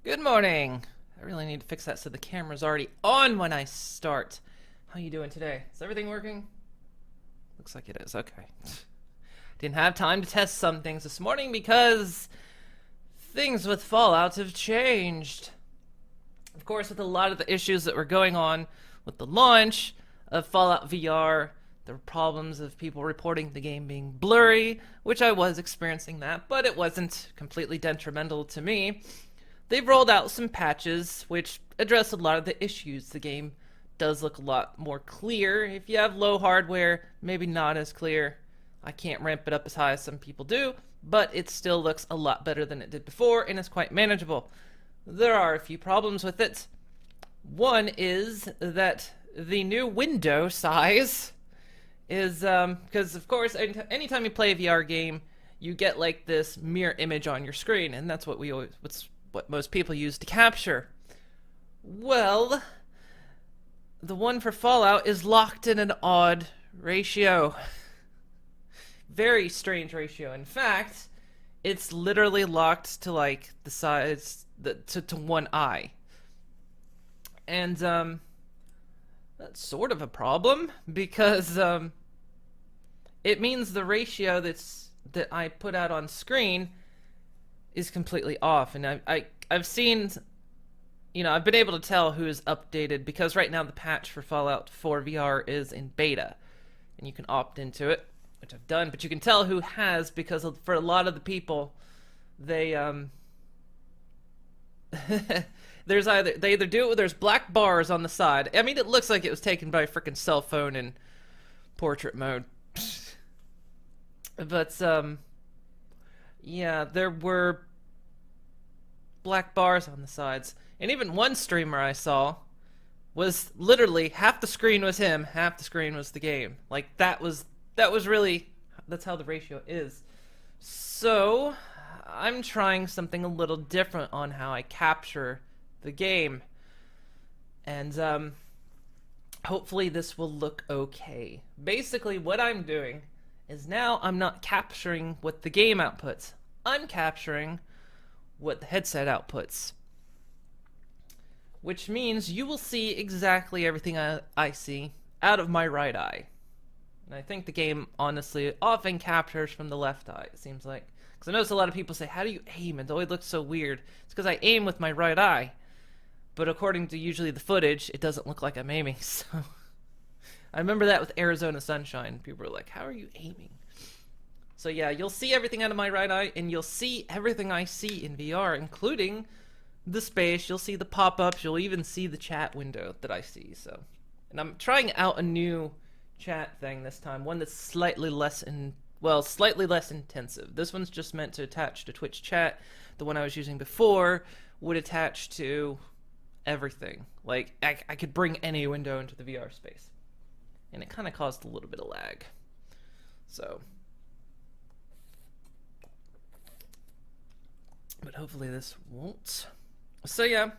Good morning. I really need to fix that so the camera's already on when I start. How you doing today? Is everything working? Looks like it is. Okay. Didn't have time to test some things this morning because things with Fallout have changed. Of course, with a lot of the issues that were going on with the launch of Fallout VR, there were problems of people reporting the game being blurry, which I was experiencing that, but it wasn't completely detrimental to me. They've rolled out some patches which address a lot of the issues. The game does look a lot more clear. If you have low hardware, maybe not as clear. I can't ramp it up as high as some people do, but it still looks a lot better than it did before and is quite manageable. There are a few problems with it. One is that the new window size is, because of course, anytime you play a VR game, you get like this mirror image on your screen, and that's what what most people use to capture. Well, the one for Fallout is locked in an odd ratio. Very strange ratio. In fact, it's literally locked to like the size to one eye. And that's sort of a problem because it means the ratio that I put out on screen is completely off. And I've seen, I've been able to tell who is updated because right now the patch for Fallout 4 VR is in beta, and you can opt into it, which I've done. But you can tell who has because for a lot of the people, they they either do it. There's black bars on the side. I mean, it looks like it was taken by a freaking cell phone in portrait mode. But yeah, there were black bars on the sides. And even one streamer I saw was literally half the screen was him, half the screen was the game. Like that was really, that's how the ratio is. So I'm trying something a little different on how I capture the game. And hopefully this will look okay. Basically what I'm doing is now I'm not capturing what the game outputs. I'm capturing what the headset outputs. Which means you will see exactly everything I see out of my right eye. And I think the game, honestly, often captures from the left eye, it seems like. Because I notice a lot of people say, how do you aim? It always looks so weird. It's because I aim with my right eye. But according to usually the footage, it doesn't look like I'm aiming, so... I remember that with Arizona Sunshine. People were like, how are you aiming? So yeah, you'll see everything out of my right eye, and you'll see everything I see in VR, including the space. You'll see the pop-ups. You'll even see the chat window that I see. So, and I'm trying out a new chat thing this time, one that's slightly less intensive. This one's just meant to attach to Twitch chat. The one I was using before would attach to everything. Like, I could bring any window into the VR space. And it kind of caused a little bit of lag. So. But hopefully this won't. So yeah,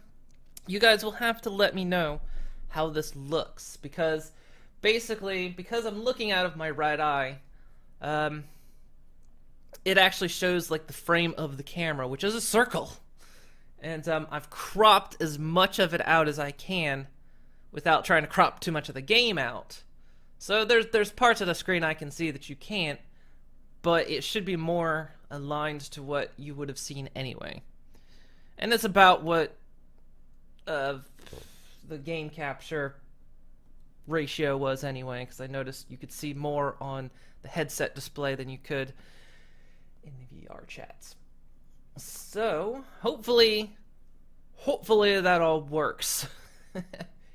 you guys will have to let me know how this looks. Because basically, because I'm looking out of my right eye, it actually shows like the frame of the camera, which is a circle. And I've cropped as much of it out as I can without trying to crop too much of the game out. So there's parts of the screen I can see that you can't, but it should be more aligned to what you would have seen anyway. And it's about what the game capture ratio was anyway, because I noticed you could see more on the headset display than you could in the VR chats. So hopefully that all works.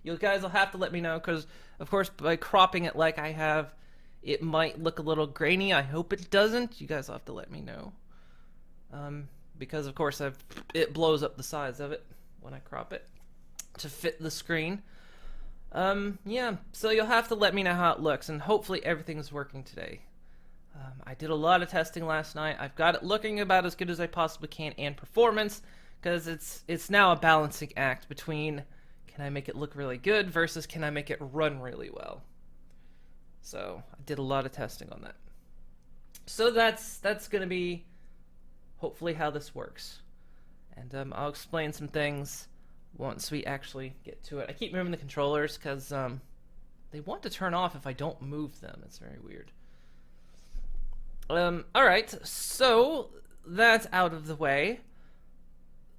You guys will have to let me know, because of course by cropping it like I have, it might look a little grainy. I hope it doesn't. You guys will have to let me know, because of course it blows up the size of it when I crop it to fit the screen. Yeah, so you'll have to let me know how it looks, and hopefully everything's working today. I did a lot of testing last night. I've got it looking about as good as I possibly can, and performance, because it's now a balancing act between can I make it look really good versus can I make it run really well. So I did a lot of testing on that. So that's going to be hopefully how this works. And I'll explain some things once we actually get to it. I keep moving the controllers because they want to turn off if I don't move them. It's very weird. Alright, so that's out of the way.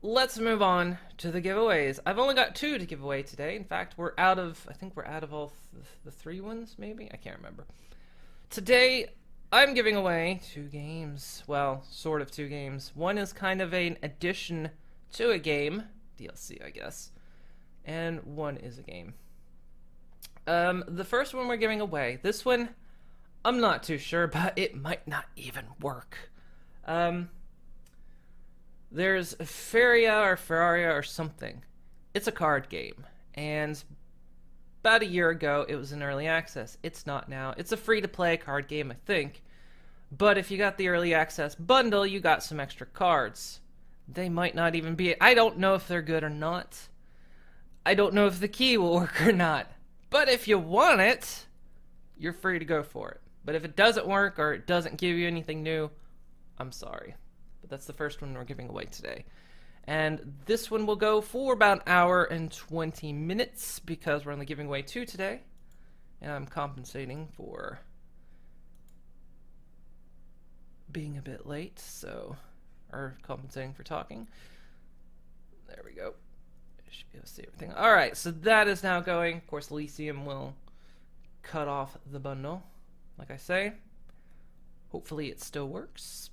Let's move on to the giveaways. I've only got 2 to give away today. In fact, I think we're out of all the 3 ones, maybe? I can't remember. Today, I'm giving away 2 games. Well, sort of 2 games. One is kind of an addition to a game. DLC, I guess. And one is a game. The first one we're giving away. This one, I'm not too sure, but it might not even work. There's Feria or Ferraria or something. It's a card game. And about a year ago, it was in early access. It's not now. It's a free-to-play card game, I think. But if you got the early access bundle, you got some extra cards. They might not even be... I don't know if they're good or not. I don't know if the key will work or not. But if you want it, you're free to go for it. But if it doesn't work or it doesn't give you anything new, I'm sorry. But that's the first one we're giving away today. And this one will go for about an hour and 20 minutes because we're only giving away 2 today. And I'm compensating for being a bit late, or compensating for talking. There we go. Should be able to see everything. Alright, so that is now going. Of course, Elysium will cut off the bundle, like I say. Hopefully it still works.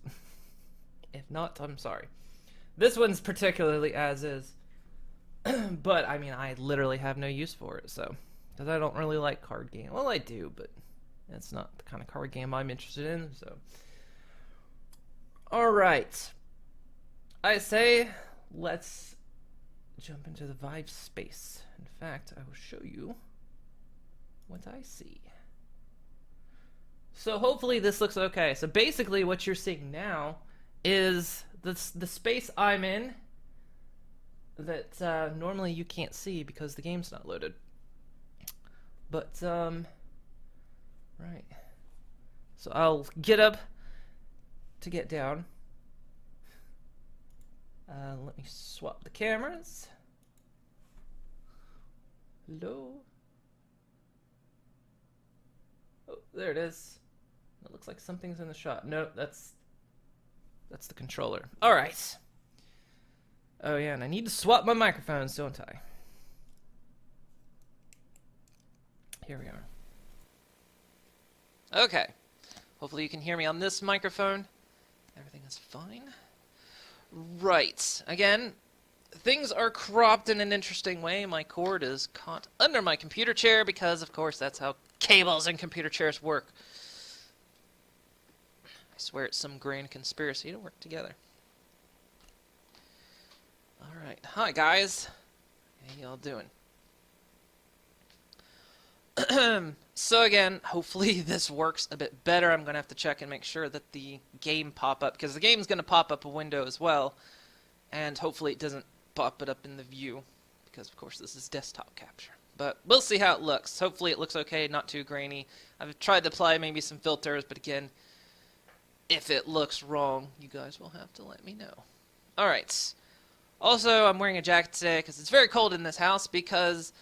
If not, I'm sorry. This one's particularly as is. But, I mean, I literally have no use for it, so. Because I don't really like card games. Well, I do, but it's not the kind of card game I'm interested in, so. Alright. I say, let's jump into the Vive space. In fact, I will show you what I see. So hopefully this looks okay. So basically what you're seeing now is the space I'm in that normally you can't see because the game's not loaded. But, right. So I'll get up to get down. Let me swap the cameras. Hello? Oh, there it is. It looks like something's in the shot. No, that's the controller. Alright. Oh yeah, and I need to swap my microphones, don't I? Here we are. Okay. Hopefully you can hear me on this microphone. Everything is fine. Right. Again, things are cropped in an interesting way. My cord is caught under my computer chair because, of course, that's how cables and computer chairs work. I swear it's some grand conspiracy to work together. Alright. Hi, guys. How y'all doing? So again, hopefully this works a bit better. I'm going to have to check and make sure that the game pop-up, because the game's going to pop up a window as well, and hopefully it doesn't pop it up in the view, because of course this is desktop capture. But we'll see how it looks. Hopefully it looks okay, not too grainy. I've tried to apply maybe some filters, but again, if it looks wrong, you guys will have to let me know. Alright. Also, I'm wearing a jacket today because it's very cold in this house because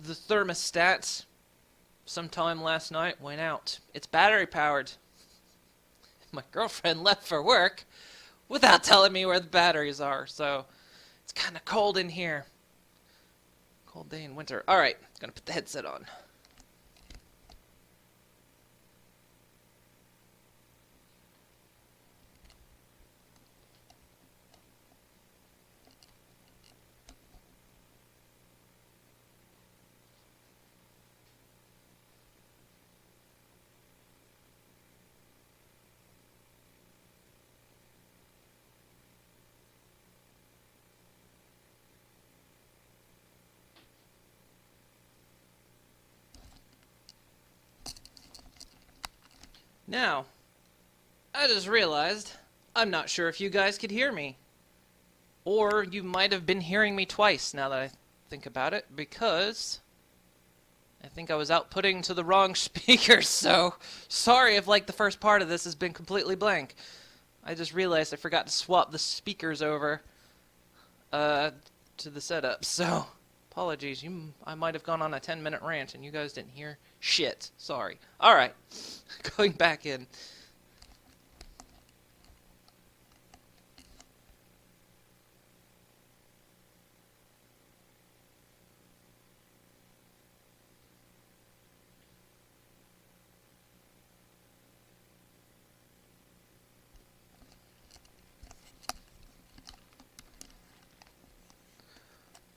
the thermostat sometime last night went out. It's battery powered. My girlfriend left for work without telling me where the batteries are, so it's kind of cold in here. Cold day in winter. Alright, gonna put the headset on. Now, I just realized I'm not sure if you guys could hear me. Or you might have been hearing me twice now that I think about it, because I think I was outputting to the wrong speaker, so sorry if like the first part of this has been completely blank. I just realized I forgot to swap the speakers over to the setup. So, apologies. I might have gone on a 10-minute rant and you guys didn't hear shit. Sorry. All right. Going back in.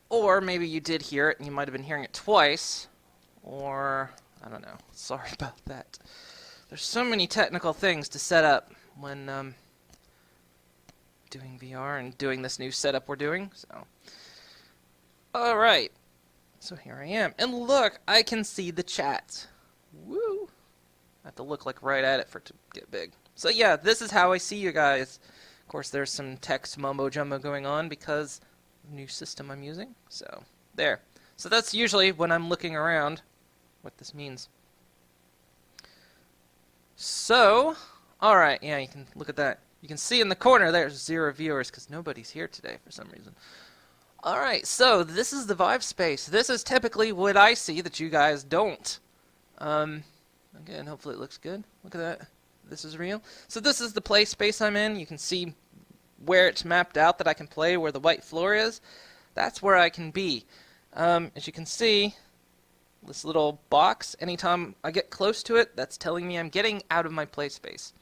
Or maybe you did hear it and you might have been hearing it twice. Or, I don't know. Sorry about that. There's so many technical things to set up when doing VR and doing this new setup we're doing. So, alright. So here I am. And look, I can see the chat. Woo! I have to look like right at it for it to get big. So yeah, this is how I see you guys. Of course, there's some text mumbo jumbo going on because new system I'm using. So there. So that's usually when I'm looking around what this means. So, alright, yeah, you can look at that. You can see in the corner there's 0 viewers because nobody's here today for some reason. Alright, so this is the Vive space. This is typically what I see that you guys don't. Again, hopefully it looks good. Look at that. This is real. So this is the play space I'm in. You can see where it's mapped out that I can play, where the white floor is. That's where I can be. As you can see, this little box, anytime I get close to it, that's telling me I'm getting out of my play space.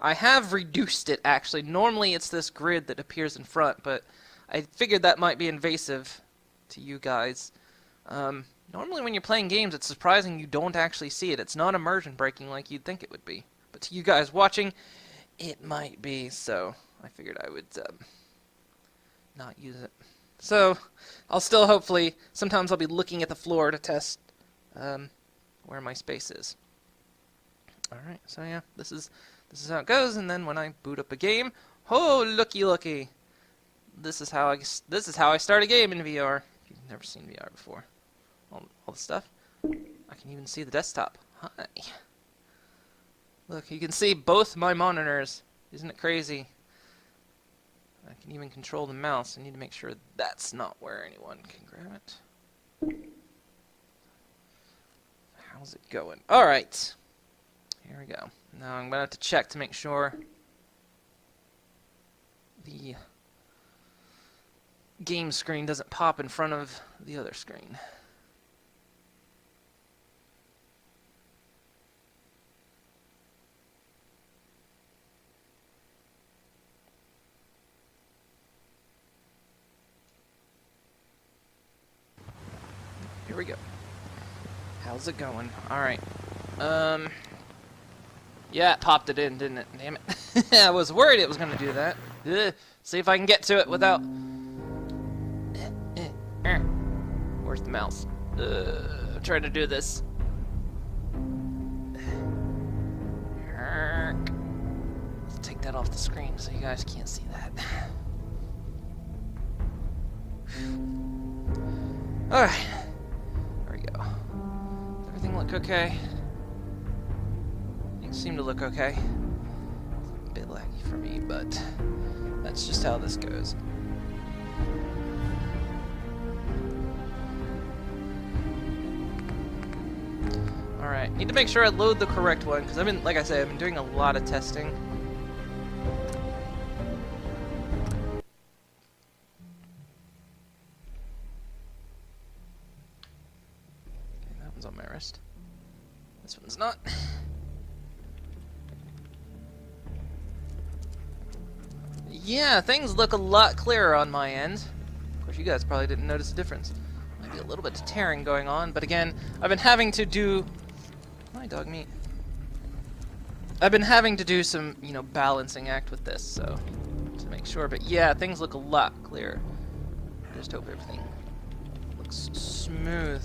I have reduced it, actually. Normally it's this grid that appears in front, but I figured that might be invasive to you guys. Normally when you're playing games, it's surprising you don't actually see it. It's not immersion breaking like you'd think it would be. But to you guys watching, it might be, so I figured I would not use it. So, I'll still hopefully, sometimes I'll be looking at the floor to test where my space is. Alright, so yeah, this is how it goes, and then when I boot up a game, oh, looky. This is how I start a game in VR. If you've never seen VR before. All the stuff. I can even see the desktop. Hi. Look, you can see both my monitors. Isn't it crazy? I can even control the mouse. I need to make sure that's not where anyone can grab it. How's it going? Alright. Here we go. Now I'm going to have to check to make sure the game screen doesn't pop in front of the other screen. Here we go. How's it going? Alright. Yeah, it popped it in, didn't it? Damn it. I was worried it was going to do that. Ugh. See if I can get to it without... Where's the mouse? I'm trying to do this. Let's take that off the screen so you guys can't see that. Alright. There we go. Does everything look okay? Things seem to look okay. A bit laggy for me, but that's just how this goes. Alright, need to make sure I load the correct one, because like I said, I've been doing a lot of testing. Okay, that one's on my wrist. This one's not. Yeah, things look a lot clearer on my end. Of course, you guys probably didn't notice the difference. Might be a little bit of tearing going on, but again, I've been having to do... Hi, dog meat. I've been having to do some, balancing act with this, so to make sure. But yeah, things look a lot clearer. Just hope everything looks smooth.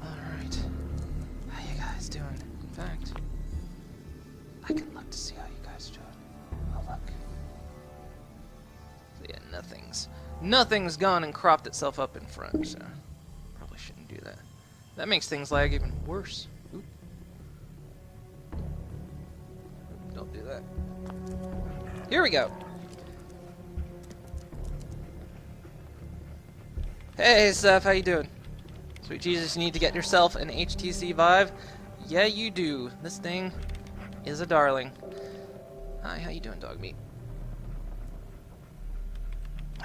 Alright. How you guys doing? In fact, I can look to see how you guys are doing. Oh, look. So yeah, nothing's gone and cropped itself up in front, so probably shouldn't do that. That makes things lag even worse. Oop. Don't do that. Here we go. Hey, Seth, how you doing? Sweet Jesus, you need to get yourself an HTC Vive? Yeah, you do. This thing is a darling. Hi, how you doing, dog meat?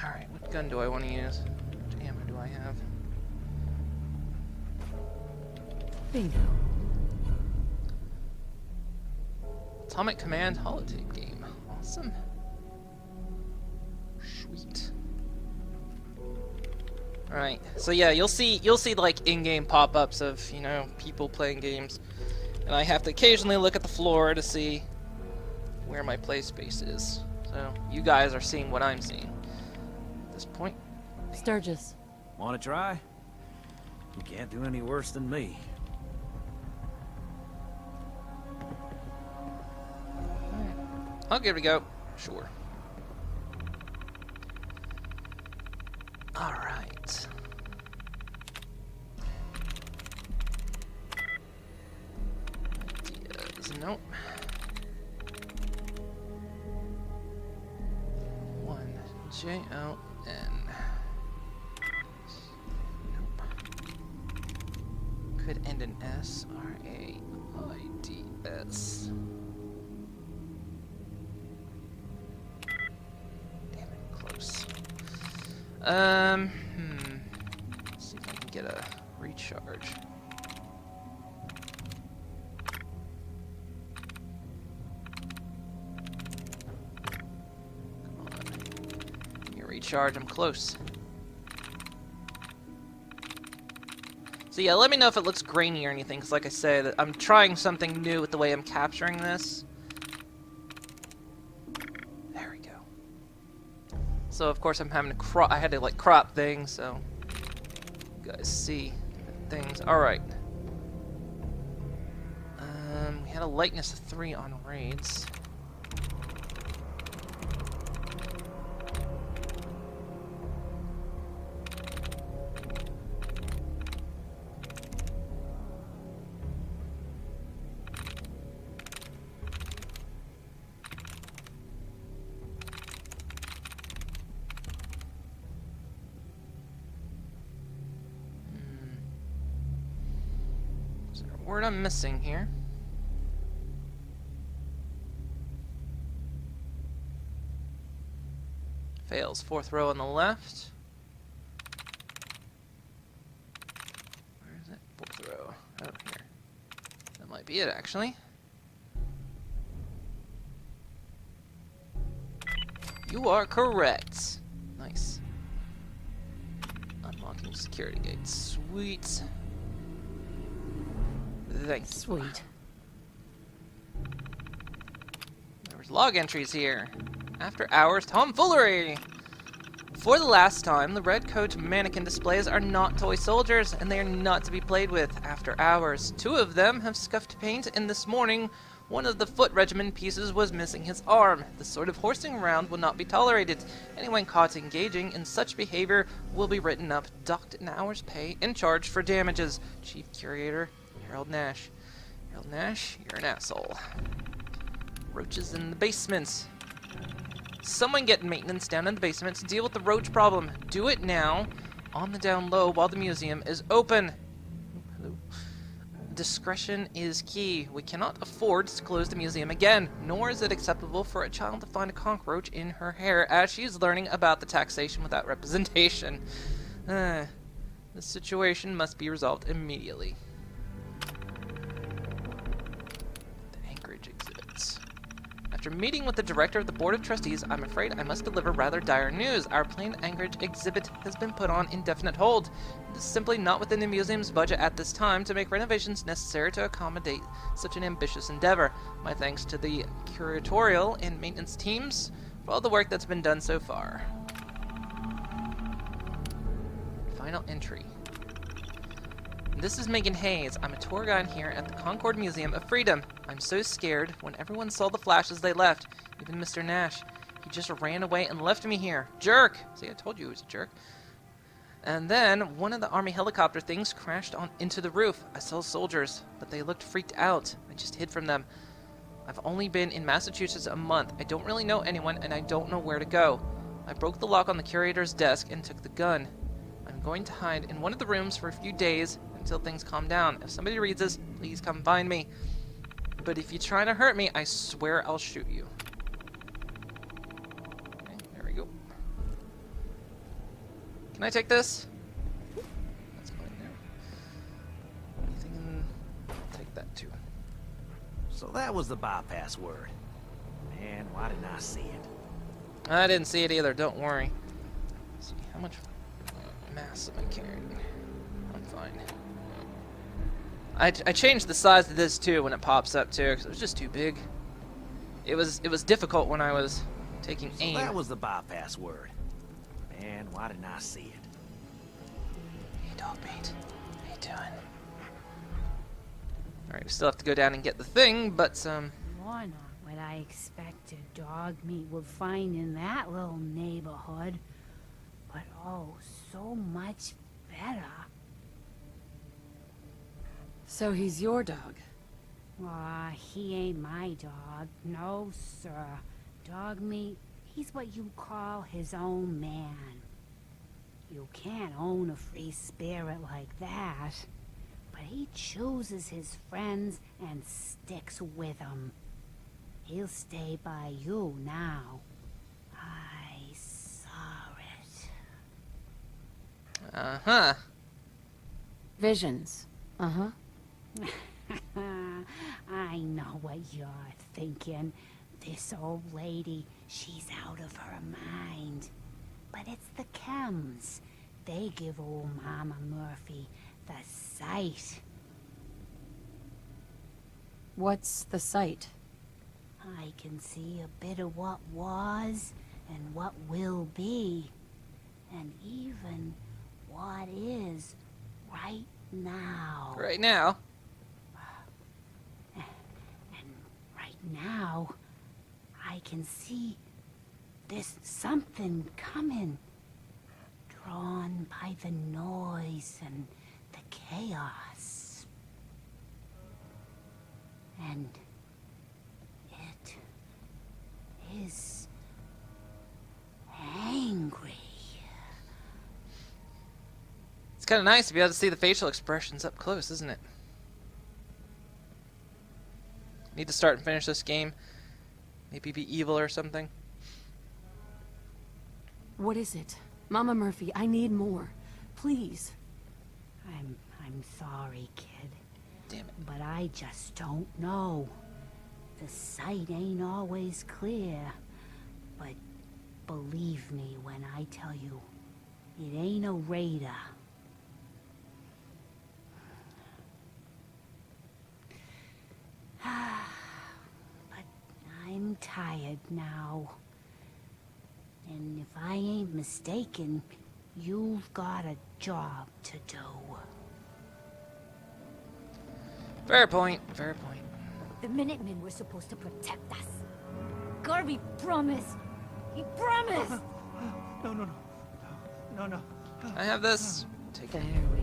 Alright, what gun do I want to use? What ammo do I have? Bingo. Atomic Command holotape game. Awesome. Sweet. Alright, so yeah, you'll see like in-game pop-ups of, you know, people playing games. And I have to occasionally look at the floor to see where my play space is. So you guys are seeing what I'm seeing at this point. Sturgis. Want to try? You can't do any worse than me. I'll give it a go. Sure. Alright. Ideas. Nope. Jon. Nope. Could end in S. Raids. Damn it, close. Let's see if I can get a recharge. Come on. Give me a recharge, I'm close. So yeah, let me know if it looks grainy or anything, because like I said, I'm trying something new with the way I'm capturing this. There we go. So of course I'm having to crop, I had to like crop things, so you guys see things. Alright. We had a lightness of 3 on raids. Is there a word I'm missing here? Fails. 4th row on the left. Where is it? 4th row. Oh, here. That might be it, actually. You are correct. Nice. Unlocking security gates. Sweet. Thank you. Sweet. There's log entries here. After hours tomfoolery! For the last time, the red coat mannequin displays are not toy soldiers, and they are not to be played with after hours. 2 of them have scuffed paint, and this morning, one of the foot regiment pieces was missing his arm. This sort of horsing around will not be tolerated. Anyone caught engaging in such behavior will be written up, docked an hour's pay, and charged for damages. Chief Curator, Harold Nash. Harold Nash, you're an asshole. Roaches in the basement. Someone get maintenance down in the basement to deal with the roach problem. Do it now, on the down low, while the museum is open. Hello. Discretion is key. We cannot afford to close the museum again, nor is it acceptable for a child to find a cockroach in her hair as she is learning about the taxation without representation. This situation must be resolved immediately. The Anchorage exhibits. After meeting with the director of the Board of Trustees, I'm afraid I must deliver rather dire news. Our planned Anchorage exhibit has been put on indefinite hold. It is simply not within the museum's budget at this time to make renovations necessary to accommodate such an ambitious endeavor. My thanks to the curatorial and maintenance teams for all the work that's been done so far. Final entry. This is Megan Hayes. I'm a tour guide here at the Concord Museum of Freedom. I'm so scared. When everyone saw the flashes, they left. Even Mr. Nash. He just ran away and left me here. Jerk! See, I told you he was a jerk. And then, one of the army helicopter things crashed into the roof. I saw soldiers, but they looked freaked out. I just hid from them. I've only been in Massachusetts a month. I don't really know anyone, and I don't know where to go. I broke the lock on the curator's desk and took the gun. I'm going to hide in one of the rooms for a few days until things calm down. If somebody reads this, please come find me. But if you try to hurt me, I swear I'll shoot you. Okay, there we go. Can I take this? That's mine now. Anything in... I'll take that too. So that was the bypass word. Man, why didn't I see it? I didn't see it either, don't worry. Let's see, how much mass am I carrying? I'm fine. I changed the size of this too when it pops up too, because it was just too big. It was difficult when I was taking aim. So that was the bypass word. Man, why didn't I see it? Hey, Dogbeat. How you doing? Alright, we still have to go down and get the thing, but More not what I expected dog meat would find in that little neighborhood. But oh, so much better. So he's your dog. Aw, he ain't my dog. No, sir. Dog meat, he's what you call his own man. You can't own a free spirit like that. But he chooses his friends and sticks with them. He'll stay by you now. I saw it. uh-huh. Visions. Uh-huh. I know what you're thinking. This old lady, she's out of her mind. But it's the chems. They give old Mama Murphy the sight. What's the sight? I can see a bit of what was and what will be. And even what is right now. Right now. And right now, I can see there's something coming. Drawn by the noise and the chaos. And it is angry. It's kind of nice to be able to see the facial expressions up close, isn't it? Need to start and finish this game. Maybe be evil or something. What is it? Mama Murphy, I need more. Please. I'm sorry, kid. Damn it. But I just don't know. The sight ain't always clear. But believe me when I tell you, it ain't a raider. But I'm tired now. And if I ain't mistaken, you've got a job to do. Fair point, fair point. The Minutemen were supposed to protect us. Garvey promised. He promised! No. I have this. Take There it. we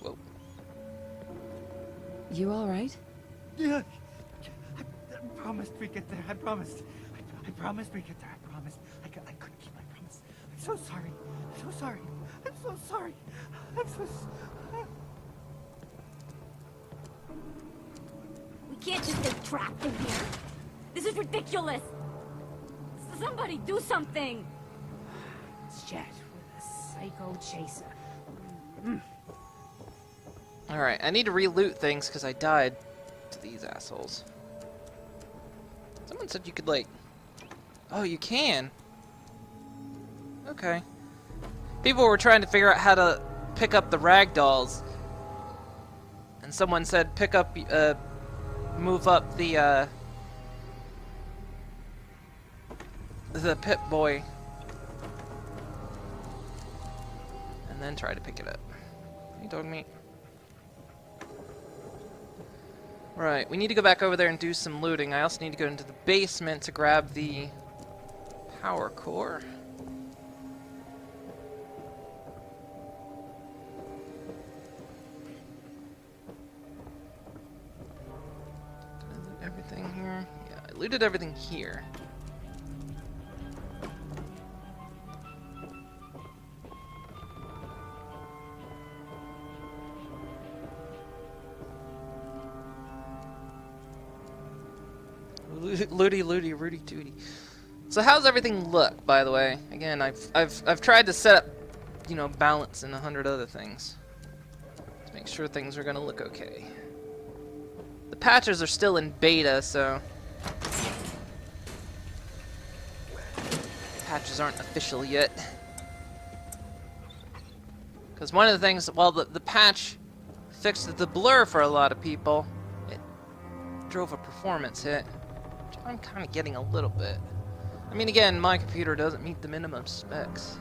go. Whoa. You all right? Yeah, I promised we'd get there. I promised. I promised we'd get there. I promised. I couldn't keep my promise. I'm so sorry. I'm so sorry. I'm so sorry. I'm so sorry. We can't just get trapped in here. This is ridiculous. Somebody do something. Jet with a psycho chaser. Alright, I need to re-loot things because I died to these assholes. Someone said you could, like... Oh, you can? Okay. People were trying to figure out how to pick up the ragdolls. And someone said pick up, move up the Pip-Boy. And then try to pick it up. Hey, dog meat. Right, we need to go back over there and do some looting. I also need to go into the basement to grab the power core. Did I loot everything here? Yeah, I looted everything here. Looty, looty, rooty, tooty. So how's everything look, by the way? Again, I've tried to set up, you know, balance and 100 other things to make sure things are gonna look okay. The patches are still in beta, so patches aren't official yet. Because one of the things, well, the patch fixed the blur for a lot of people. It drove a performance hit, which I'm kind of getting a little bit. I mean, again, my computer doesn't meet the minimum specs.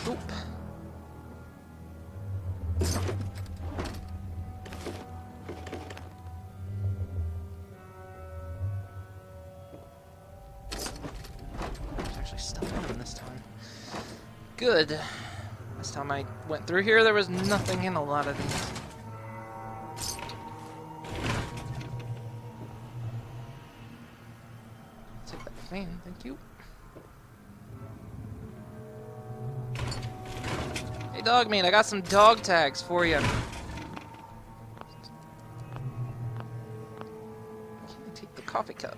Oop. There's actually stuff on them this time. Good. Last time I went through here, there was nothing in a lot of these. Take that fan, thank you. Hey, dog meat, I got some dog tags for you. Can I take the coffee cup?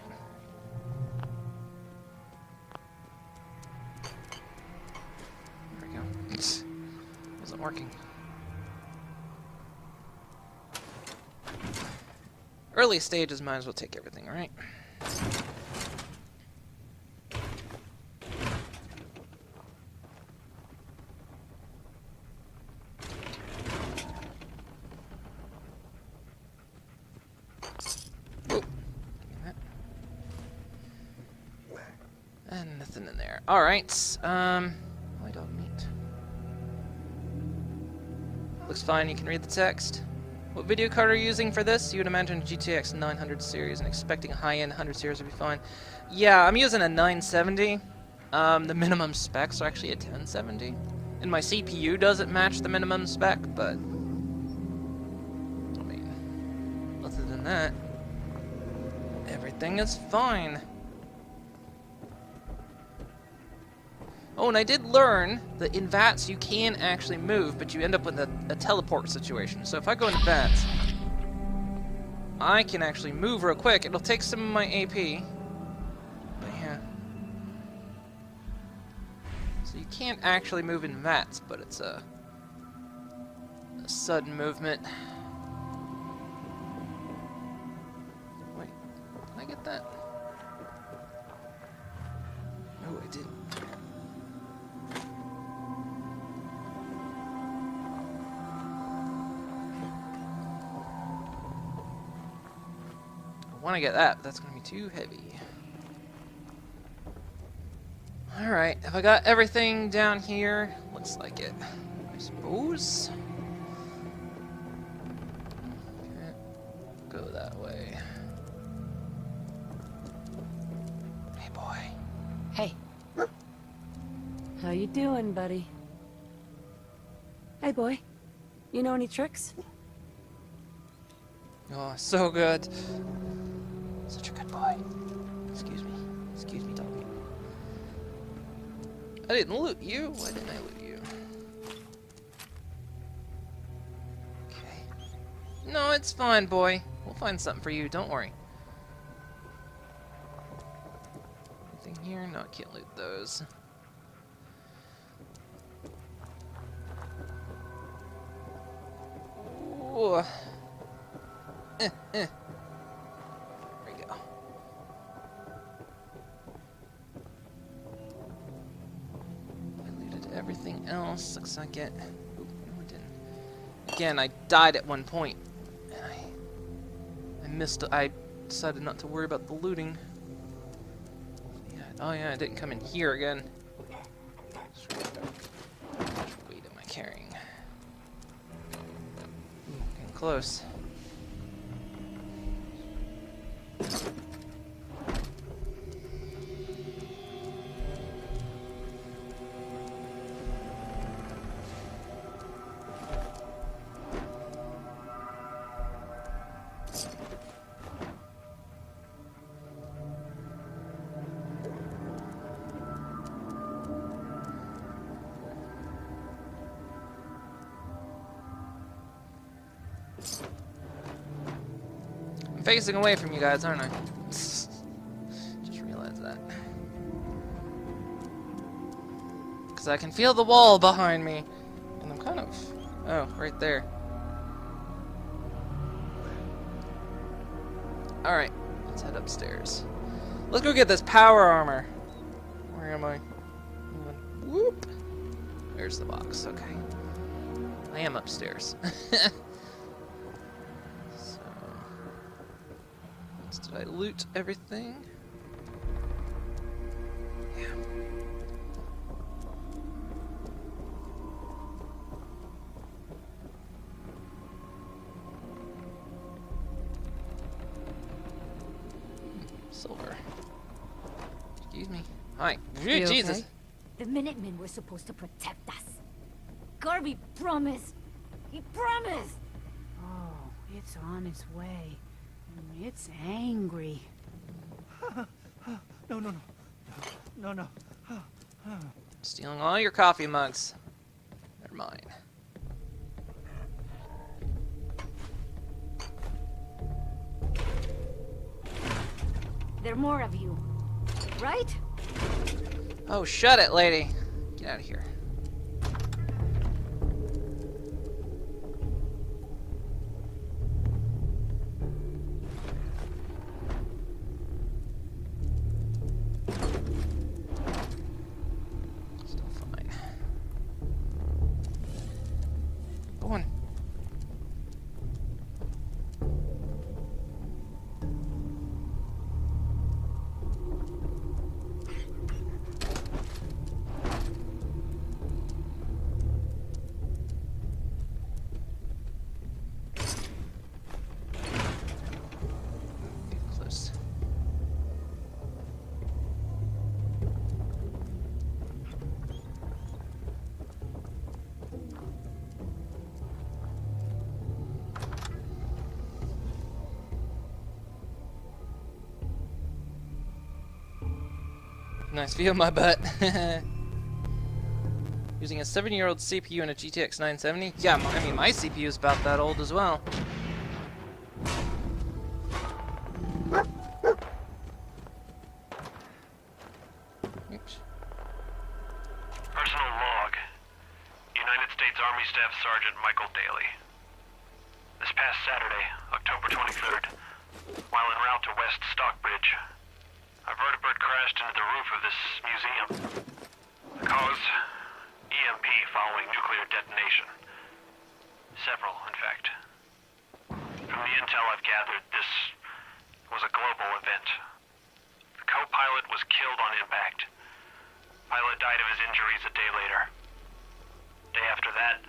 There we go. Wasn't working. Early stages, might as well take everything, right? And nothing in there. Alright, why dog meat? Looks fine, you can read the text. What video card are you using for this? You would imagine a GTX 900 series and expecting a high-end 100 series would be fine. Yeah, I'm using a 970. The minimum specs are actually a 1070. And my CPU doesn't match the minimum spec, but I mean, other than that, everything is fine. Oh, and I did learn that in VATS you can actually move, but you end up with a teleport situation. So if I go into VATS, I can actually move real quick. It'll take some of my AP. But yeah. So you can't actually move in VATS, but it's a sudden movement. Wait, did I get that? Oh, I didn't. I want to get that, but that's going to be too heavy. Alright, have I got everything down here? Looks like it, I suppose. Can't go that way. Hey, boy. Hey. How you doing, buddy? Hey, boy. You know any tricks? Oh, so good. Such a good boy. Excuse me. Excuse me, doggy. I didn't loot you. Why didn't I loot you? Okay. No, it's fine, boy. We'll find something for you. Don't worry. Anything here? No, I can't loot those. Ooh. There we go. I looted everything else. Looks like it. Oop, no, it didn't. Again, I died at one point. I missed. I decided not to worry about the looting. Yeah. Oh yeah, I didn't come in here again. How much weight am I carrying? Ooh, getting close. I'm facing away from you guys, aren't I? Just realized that. Because I can feel the wall behind me. And I'm kind of... Oh, right there. Alright, let's head upstairs. Let's go get this power armor. Where am I? Whoop. There's the box, okay. I am upstairs. So... Did I loot everything? Yeah. Silver. Excuse me. Hi. You Jesus. okay? The Minutemen were supposed to protect us. Garvey promised. He promised. Oh, it's on its way. And it's angry. No, no, no. No, no. Stealing all your coffee mugs. They're mine. There are more of you. Right? Oh, shut it, lady. Get out of here. Still fine. Go on. Close. Nice view of my butt. Using a 7-year-old CPU and a GTX 970? Yeah, I mean, my CPU is about that old as well. Oops. Personal log. United States Army Staff Sergeant Michael Daly. This past Saturday, October 23rd, while en route to West Stockbridge, a vertibird crashed into the roof of this museum. The cause? EMP following nuclear detonation. Several, in fact. From the intel I've gathered, this was a global event. The co-pilot was killed on impact. Pilot died of his injuries a day later. Day after that,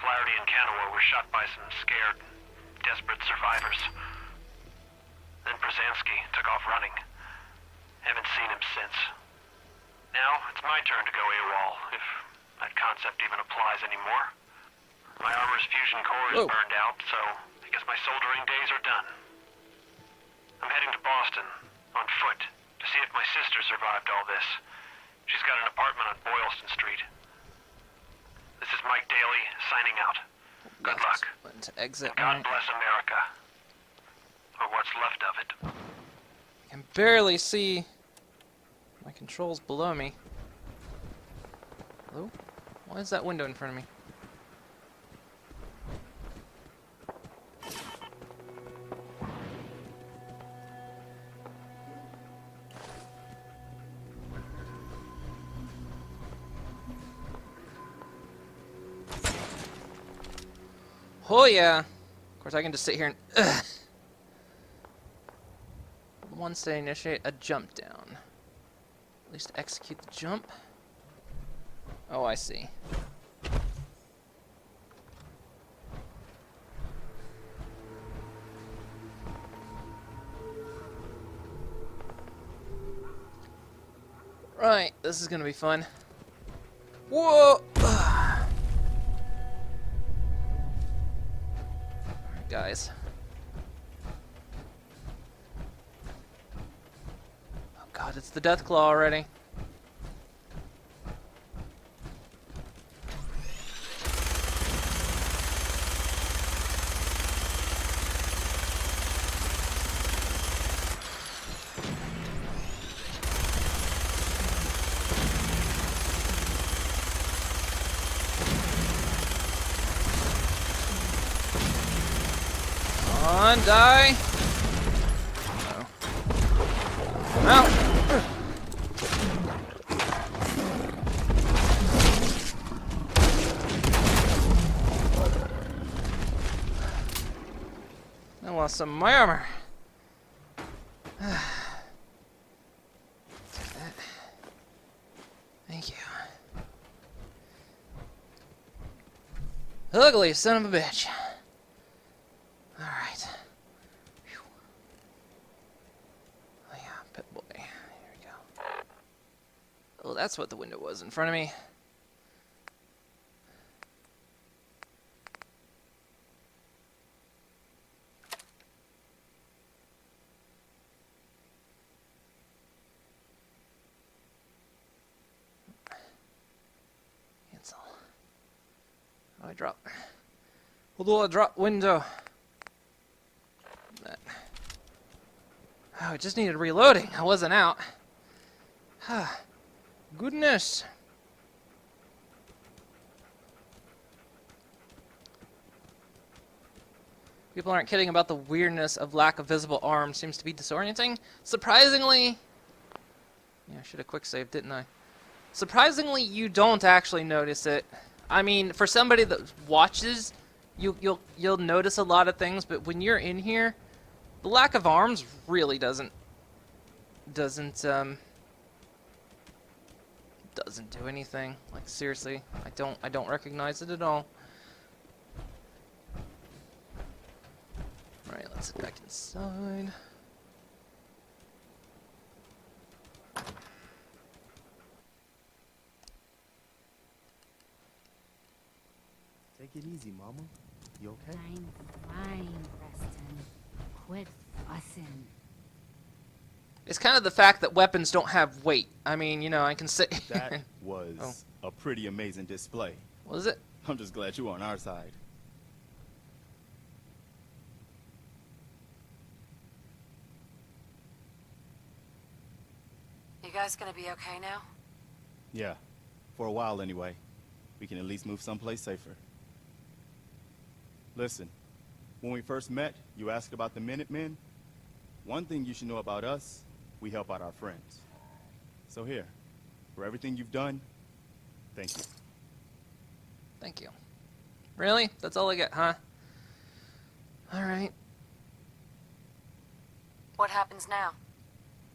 Flaherty and Canaway were shot by some scared, desperate survivors. Then Brzezinski took off running. Haven't seen him since. Now, it's my turn to go AWOL, if that concept even applies anymore. My armor's fusion core is burned out, so I guess my soldering days are done. I'm heading to Boston, on foot, to see if my sister survived all this. She's got an apartment on Boylston Street. This is Mike Daly, signing out. Good luck. Button to exit. God bless America. Or what's left of it. I can barely see my controls below me. Hello? Why is that window in front of me? Oh yeah! Of course I can just sit here and once they initiate a jump down. At least execute the jump. Oh, I see. Right, this is gonna be fun. Whoa! Alright, guys. Oh god, it's the Deathclaw already. on, die. No. Come out. I lost some of my armor. Thank you. Ugly son of a bitch. Alright. Oh yeah, pit boy. Here we go. Oh, that's what the window was in front of me. Cancel. Oh, I drop. Although I drop window. That. Oh, it just needed reloading. I wasn't out. Goodness. People aren't kidding about the weirdness of lack of visible arms. Seems to be disorienting. Surprisingly... Yeah, I should have quick saved, didn't I? Surprisingly, you don't actually notice it. I mean, for somebody that watches, you'll notice a lot of things, but when you're in here, the lack of arms really doesn't do anything. Like seriously, I don't recognize it at all. All right, let's get back inside. Take it easy, Mama. You okay? I'm fine, Preston. Quit fussing. It's kind of the fact that weapons don't have weight. I mean, you know, I can say... That was a pretty amazing display. Was it? I'm just glad you're on our side. You guys gonna be okay now? Yeah, for a while anyway. We can at least move someplace safer. Listen, when we first met, you asked about the Minutemen. One thing you should know about us, we help out our friends. So here, for everything you've done, thank you. Thank you. Really? That's all I get, huh? Alright. What happens now?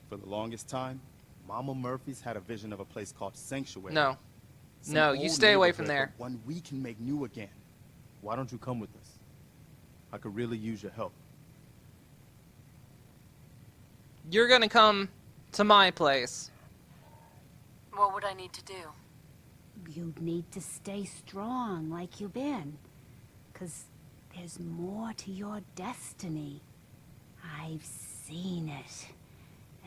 For the longest time, Mama Murphy's had a vision of a place called Sanctuary. No. Some No, you old stay away from neighborhood, there. but one we can make new again. Why don't you come with us? I could really use your help. You're gonna come to my place. What would I need to do? You'd need to stay strong like you've been. 'Cause there's more to your destiny. I've seen it.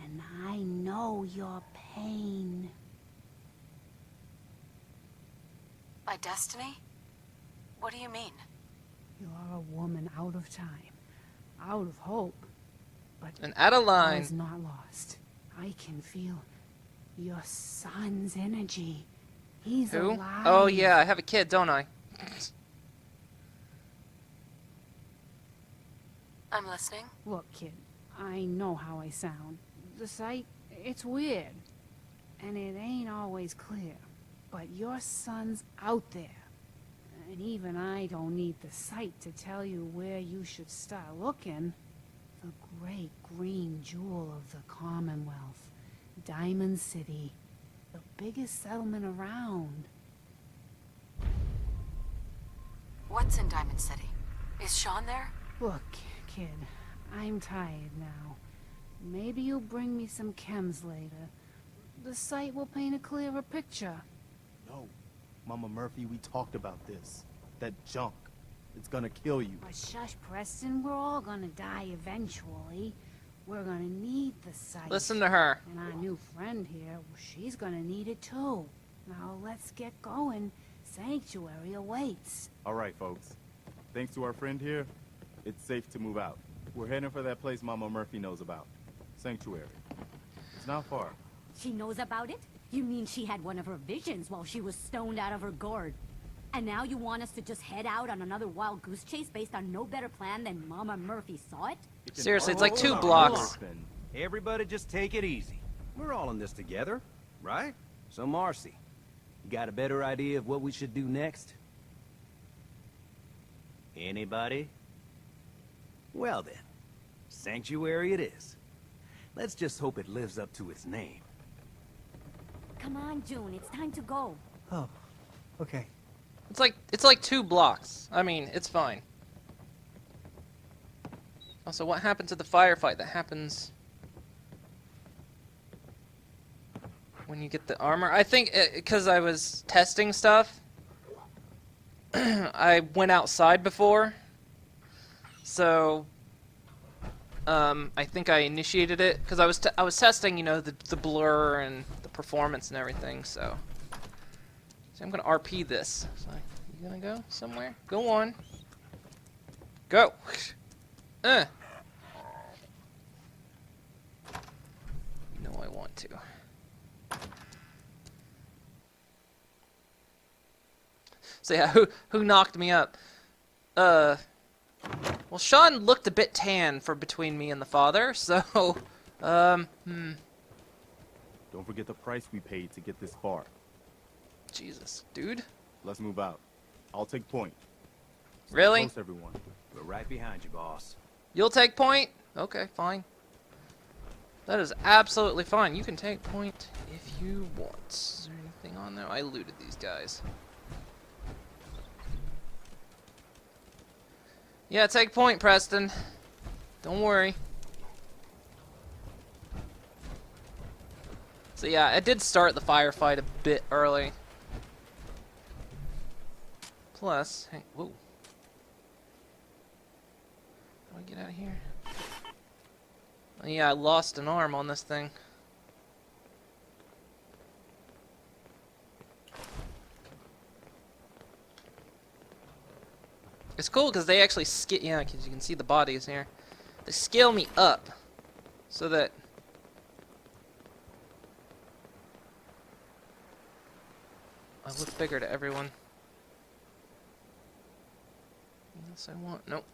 And I know your pain. My destiny? What do you mean? You're a woman out of time. Out of hope. But And out of line. all's not lost. I can feel your son's energy. He's Who? alive. Oh yeah, I have a kid, don't I? I'm listening. Look, kid, I know how I sound. The sight, it's weird. And it ain't always clear. But your son's out there. And even I don't need the sight to tell you where you should start looking. The great green jewel of the Commonwealth. Diamond City. The biggest settlement around. What's in Diamond City? Is Sean there? Look, kid, I'm tired now. Maybe you'll bring me some chems later. The sight will paint a clearer picture. No, Mama Murphy, we talked about this. That junk. It's gonna kill you. But shush, Preston, we're all gonna die eventually. We're gonna need the sight. Listen to her. And our new friend here, she's gonna need it too. Now let's get going. Sanctuary awaits. All right, folks. Thanks to our friend here, it's safe to move out. We're heading for that place Mama Murphy knows about. Sanctuary. It's not far. She knows about it? You mean she had one of her visions while she was stoned out of her gourd? And now you want us to just head out on another wild goose chase based on no better plan than Mama Murphy saw it? Seriously, it's like 2 Hold blocks. on. Everybody just take it easy. We're all in this together, right? So Marcy, you got a better idea of what we should do next? Anybody? Well then, Sanctuary it is. Let's just hope it lives up to its name. Come on, June, it's time to go. Oh, okay. It's like 2 blocks. I mean, it's fine. Also, what happened to the firefight? That happens when you get the armor. I think because I was testing stuff, I went outside before, so I think I initiated it because I was testing, you know, the blur and the performance and everything. So I'm gonna RP this. So you gonna go somewhere? Go on. Go. You know I want to. So yeah, who knocked me up? Well, Sean looked a bit tan for between me and the father, so, Don't forget the price we paid to get this far. Jesus, dude. Let's move out. I'll take point. Stay Really? close, everyone. We're right behind you, boss. You'll take point? Okay, fine. That is absolutely fine. You can take point if you want. Is there anything on there? I looted these guys. Yeah, take point, Preston. Don't worry. So yeah, I did start the firefight a bit early. Plus, hey, whoa. How do I get out of here? Oh, yeah, I lost an arm on this thing. It's cool because they actually yeah, because you can see the bodies here. They scale me up so that I look bigger to everyone. Unless I want, nope.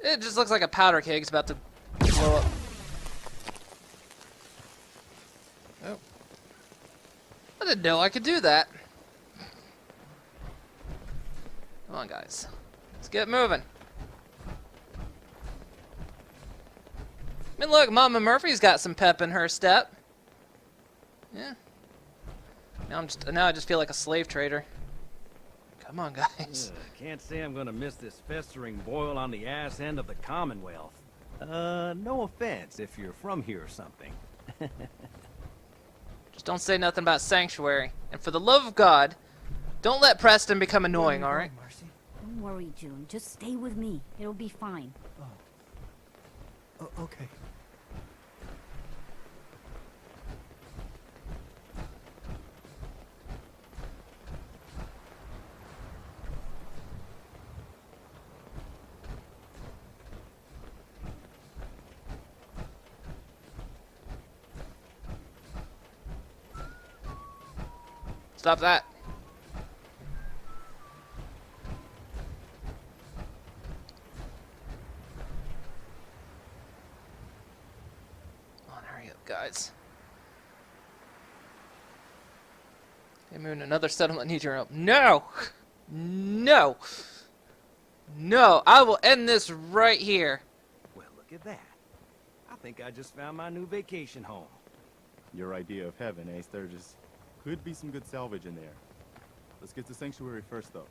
It just looks like a powder keg is about to blow up. Oh. I didn't know I could do that. Come on, guys. Let's get moving. I mean, look, Mama Murphy's got some pep in her step. Yeah. Now I just feel like a slave trader. Come on, guys. Can't say I'm gonna miss this festering boil on the ass end of the Commonwealth. No offense if you're from here or something. Just don't say nothing about Sanctuary. And for the love of God, don't let Preston become annoying, alright? Marcy? Don't worry, June. Just stay with me. It'll be fine. Oh, okay. Stop that. Come on, hurry up, guys. Hey, Moon, another settlement needs your help. No! No! No! I will end this right here. Well, look at that. I think I just found my new vacation home. Your idea of heaven, eh, Sturgis? Could be some good salvage in there. Let's get to Sanctuary first, though.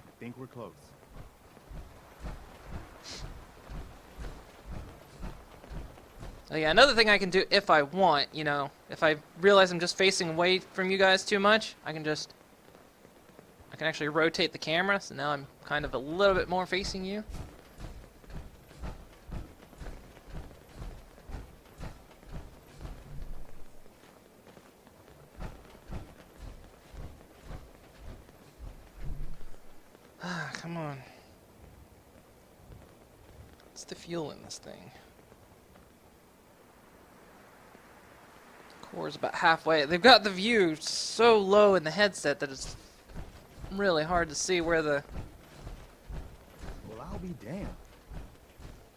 I think we're close. Oh yeah, another thing I can do if I want, you know, if I realize I'm just facing away from you guys too much, I can actually rotate the camera, so now I'm kind of a little bit more facing you. Ah, come on. What's the fuel in this thing? Core's about halfway. They've got the view so low in the headset that it's really hard to see where the... Well, I'll be damned.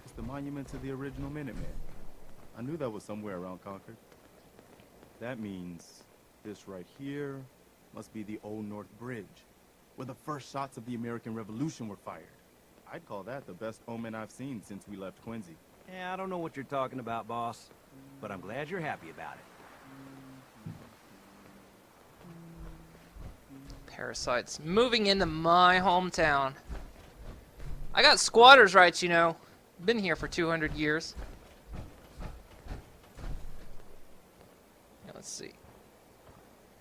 It's the monument to the original Minutemen. I knew that was somewhere around Concord. That means this right here must be the Old North Bridge, where the first shots of the American Revolution were fired. I'd call that the best omen I've seen since we left Quincy. Yeah, I don't know what you're talking about, boss. But I'm glad you're happy about it. Parasites moving into my hometown. I got squatters' rights, you know. Been here for 200 years. Yeah, let's see.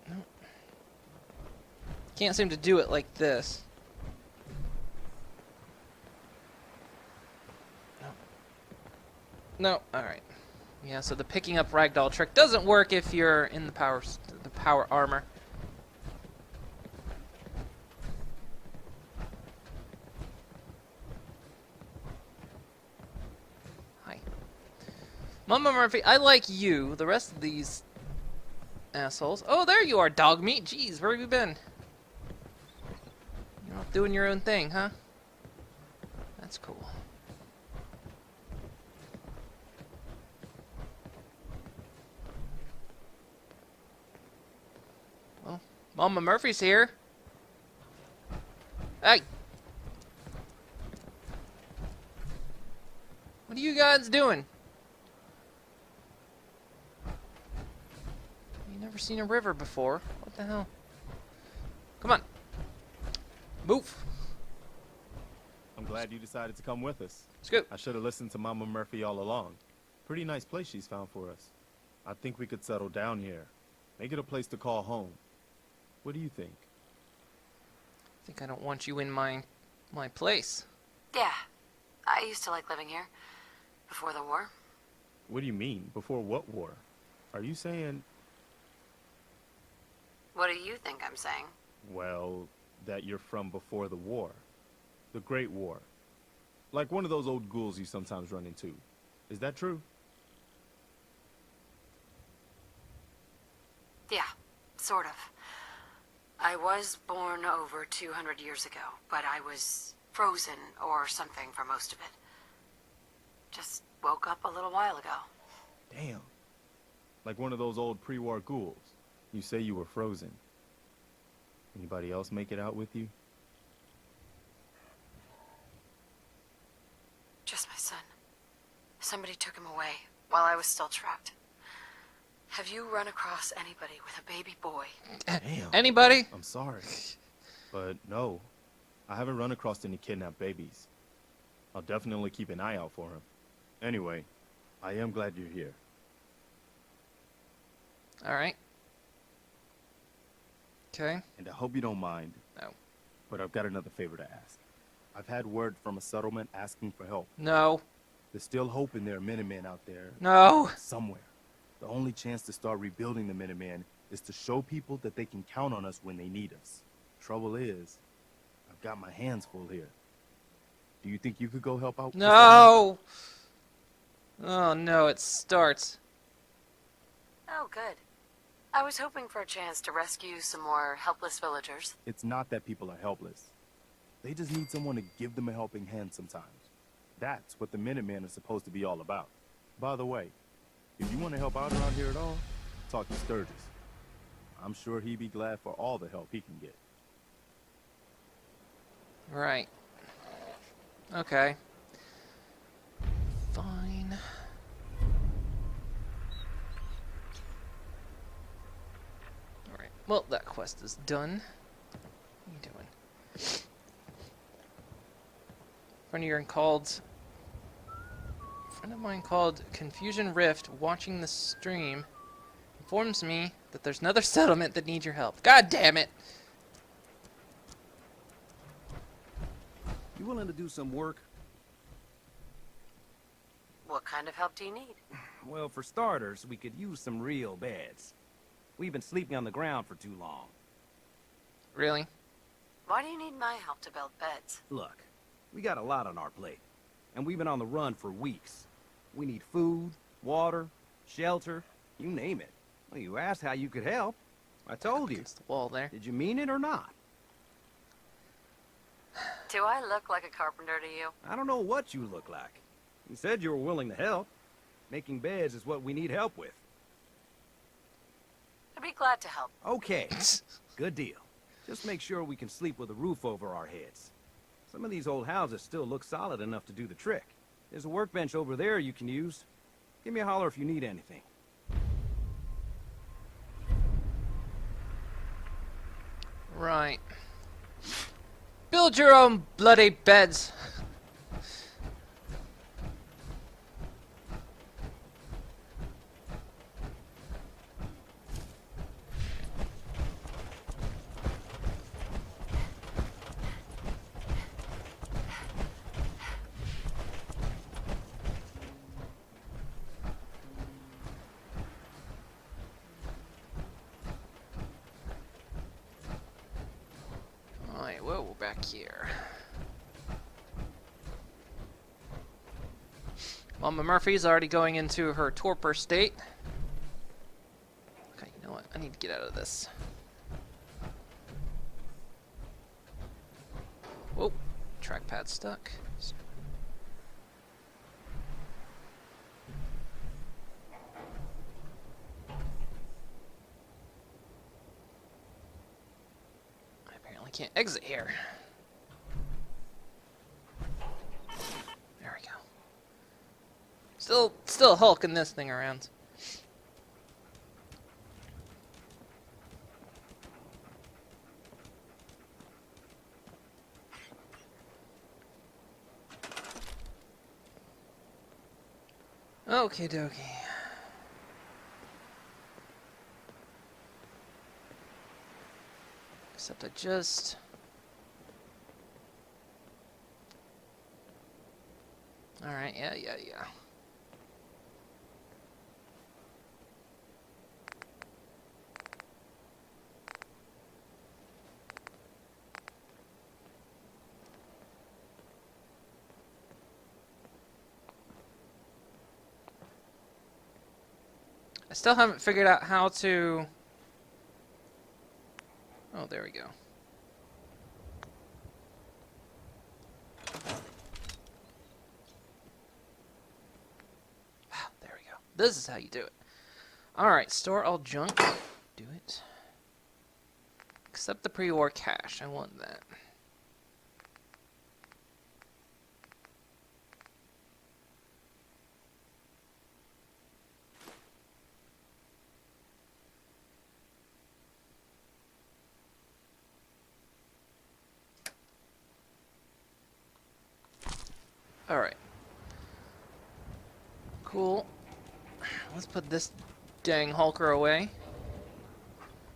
Nope. Can't seem to do it like this. No. Alright. Yeah, so the picking up ragdoll trick doesn't work if you're in the power armor. Hi. Mama Murphy, I like you. The rest of these assholes. Oh, there you are, dog meat. Jeez, where have you been? You're off doing your own thing, huh? That's cool. Mama Murphy's here. Hey! What are you guys doing? You've never seen a river before. What the hell? Come on. Move. I'm glad you decided to come with us. Let's go. I should have listened to Mama Murphy all along. Pretty nice place she's found for us. I think we could settle down here. Make it a place to call home. What do you think? I think I don't want you in my place. Yeah. I used to like living here. Before the war. What do you mean? Before what war? Are you saying... What do you think I'm saying? Well, that you're from before the war. The Great War. Like one of those old ghouls you sometimes run into. Is that true? Yeah. Sort of. I was born over 200 years ago, but I was frozen or something for most of it. Just woke up a little while ago. Damn. Like one of those old pre-war ghouls. You say you were frozen. Anybody else make it out with you? Just my son. Somebody took him away while I was still trapped. Have you run across anybody with a baby boy? Damn. Anybody? I'm sorry. But no. I haven't run across any kidnapped babies. I'll definitely keep an eye out for him. Anyway, I am glad you're here. Alright. Okay. And I hope you don't mind. No. But I've got another favor to ask. I've had word from a settlement asking for help. No. There's still hope in there are Minutemen out there. No. Somewhere. The only chance to start rebuilding the Minutemen is to show people that they can count on us when they need us. Trouble is, I've got my hands full here. Do you think you could go help out? No! Oh no, it starts. Oh, good. I was hoping for a chance to rescue some more helpless villagers. It's not that people are helpless. They just need someone to give them a helping hand sometimes. That's what the Minutemen are supposed to be all about. By the way, if you want to help out around here at all, talk to Sturgis. I'm sure he'd be glad for all the help he can get. Right. Okay. Fine. Alright. Well, that quest is done. What are you doing? Friend of yours called friend of mine called Confusion Rift watching the stream informs me that there's another settlement that needs your help. God damn it! You willing to do some work? What kind of help do you need? Well, for starters, we could use some real beds. We've been sleeping on the ground for too long. Really? Why do you need my help to build beds? Look, we got a lot on our plate, and we've been on the run for weeks. We need food, water, shelter, you name it. Well, you asked how you could help. I told you. Against the wall there. Did you mean it or not? Do I look like a carpenter to you? I don't know what you look like. You said you were willing to help. Making beds is what we need help with. I'd be glad to help. Okay, good deal. Just make sure we can sleep with a roof over our heads. Some of these old houses still look solid enough to do the trick. There's a workbench over there you can use. Give me a holler if you need anything. Right. Build your own bloody beds. Alright, well, we're back here. Mama Murphy's already going into her torpor state. Okay, you know what? I need to get out of this. Whoa, trackpad stuck. I apparently can't exit here. There we go. Still hulking this thing around. Okie dokie. Except I just... Alright, yeah. I still haven't figured out how to... Oh, there we go. Wow, there we go. This is how you do it. Alright, store all junk. Do it. Except the pre-war cache. I want that. Alright. Cool. Let's put this dang hulker away.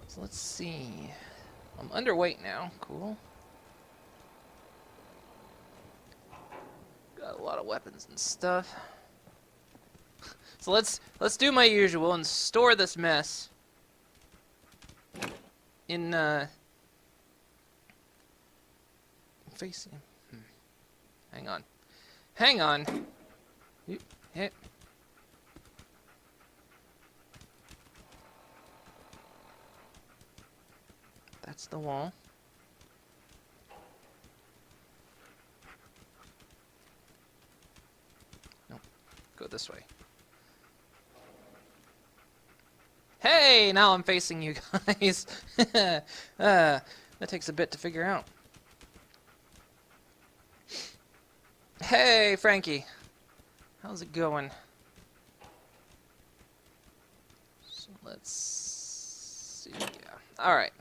So let's see. I'm underweight now. Cool. Got a lot of weapons and stuff. So let's do my usual and store this mess in facing. Hang on. Hang on. Hit. That's the wall. Nope. Go this way. Hey, now I'm facing you guys. That takes a bit to figure out. Hey, Frankie. How's it going? So let's see. Yeah. All right.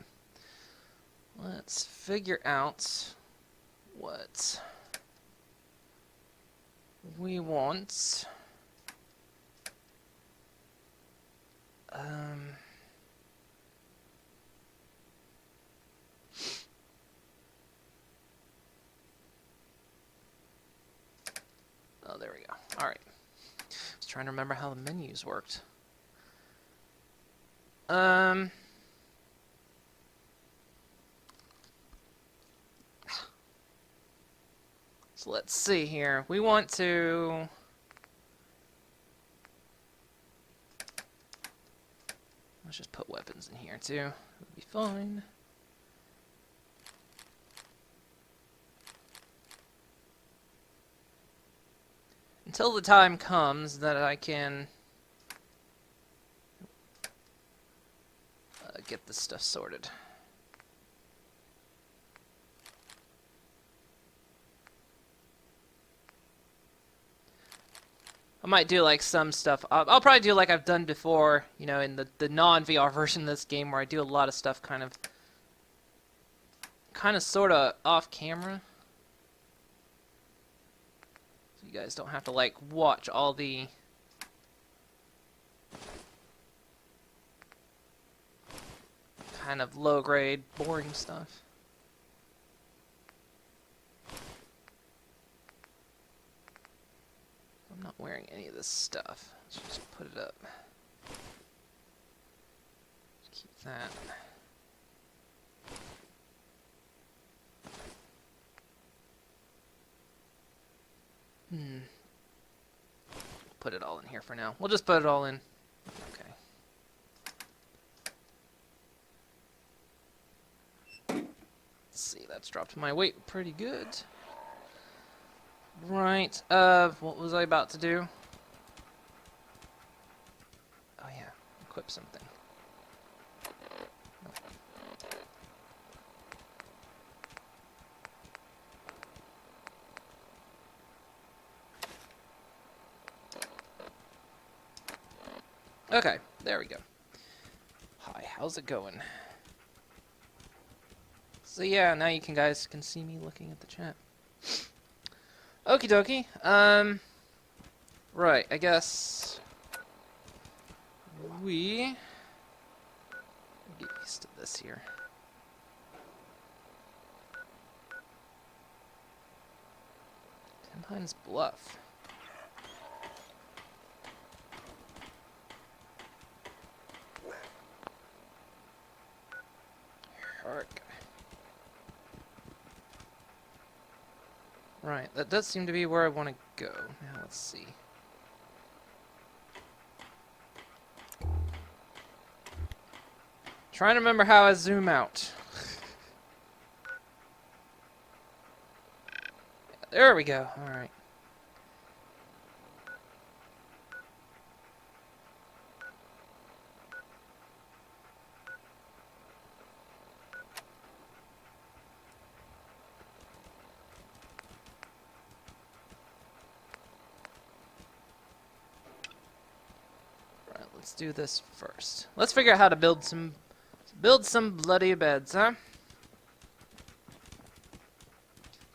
Let's figure out what we want. Oh, there we go. Alright. I was trying to remember how the menus worked. So let's see here. We want to... Let's just put weapons in here, too. That'll be fine. Until the time comes that I can get this stuff sorted. I might do like some stuff. I'll probably do like I've done before, you know, in the non-VR version of this game, where I do a lot of stuff kind of sort of off camera. So you guys don't have to like watch all the kind of low-grade, boring stuff. I'm not wearing any of this stuff. Let's just put it up. Just keep that. Put it all in here for now. We'll just put it all in. Okay. Let's see, that's dropped my weight pretty good. Right, what was I about to do? Oh yeah, equip something. Okay, there we go. Hi, how's it going? So yeah, now you guys can see me looking at the chat. Okie dokie. Right, I guess we get used to this here. Tenpines Bluff. Hark. Right, that does seem to be where I want to go. Now let's see. Trying to remember how I zoom out. There we go. Alright. Let's do this first. Let's figure out how to build some bloody beds, huh?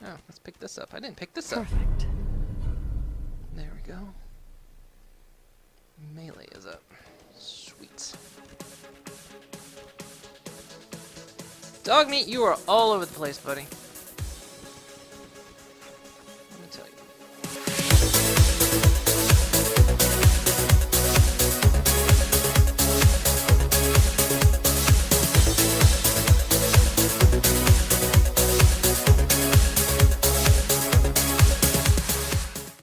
Oh, let's pick this up. I didn't pick this up. Perfect. There we go. Melee is up. Sweet. Dog meat, you are all over the place, buddy.